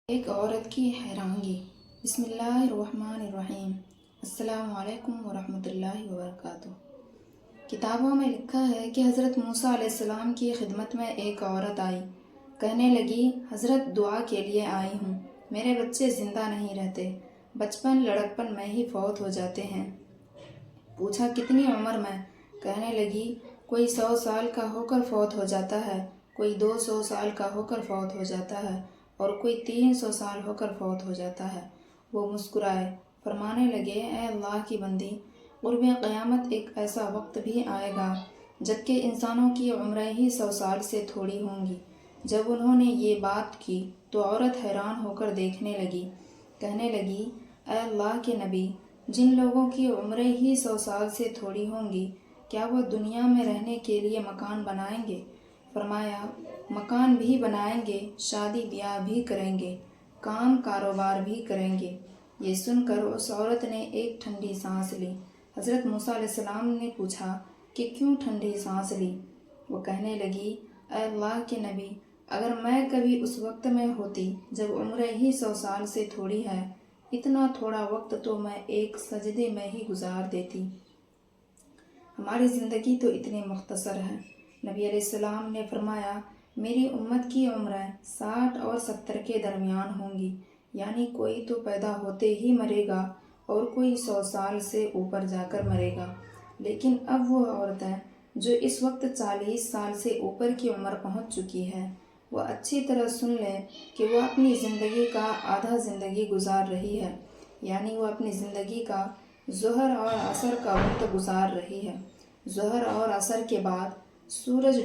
ایک عورت کی حیرانگی۔ بسم اللہ الرحمن الرحیم۔ السلام علیکم ورحمۃ اللہ وبرکاتہ۔ کتابوں میں لکھا ہے کہ حضرت موسیٰ علیہ السلام کی خدمت میں ایک عورت آئی، کہنے لگی، حضرت دعا کے لیے آئی ہوں، میرے بچے زندہ نہیں رہتے، بچپن لڑکپن میں ہی فوت ہو جاتے ہیں۔ پوچھا کتنی عمر میں؟ کہنے لگی کوئی 100 سال کا ہو کر فوت ہو جاتا ہے، کوئی 200 سال کا ہو کر فوت ہو جاتا ہے اور کوئی 300 سال ہو کر فوت ہو جاتا ہے۔ وہ مسکرائے، فرمانے لگے، اے اللہ کی بندی، قرب قیامت ایک ایسا وقت بھی آئے گا جبکہ انسانوں کی عمریں ہی 100 سال سے تھوڑی ہوں گی۔ جب انہوں نے یہ بات کی تو عورت حیران ہو کر دیکھنے لگی، کہنے لگی، اے اللہ کے نبی، جن لوگوں کی عمریں ہی 100 سال سے تھوڑی ہوں گی، کیا وہ دنیا میں رہنے کے لیے مکان بنائیں گے؟ فرمایا، مکان بھی بنائیں گے، شادی بیاہ بھی کریں گے، کام کاروبار بھی کریں گے۔ یہ سن کر اس عورت نے ایک ٹھنڈی سانس لی۔ حضرت موسیٰ علیہ السلام نے پوچھا کہ کیوں ٹھنڈی سانس لی؟ وہ کہنے لگی، اے اللہ کے نبی، اگر میں کبھی اس وقت میں ہوتی جب عمریں ہی 100 سال سے تھوڑی ہے، اتنا تھوڑا وقت تو میں ایک سجدے میں ہی گزار دیتی۔ ہماری زندگی تو اتنی مختصر ہے۔ نبی علیہ السلام نے فرمایا، میری امت کی عمریں 60 اور 70 کے درمیان ہوں گی، یعنی کوئی تو پیدا ہوتے ہی مرے گا اور کوئی 100 سال سے اوپر جا کر مرے گا۔ لیکن اب وہ عورتیں جو اس وقت 40 سال سے اوپر کی عمر پہنچ چکی ہے، وہ اچھی طرح سن لیں کہ وہ اپنی زندگی کا آدھا زندگی گزار رہی ہے، یعنی وہ اپنی زندگی کا ظہر اور عصر کا وقت گزار رہی ہے۔ ظہر اور عصر کے بعد سورج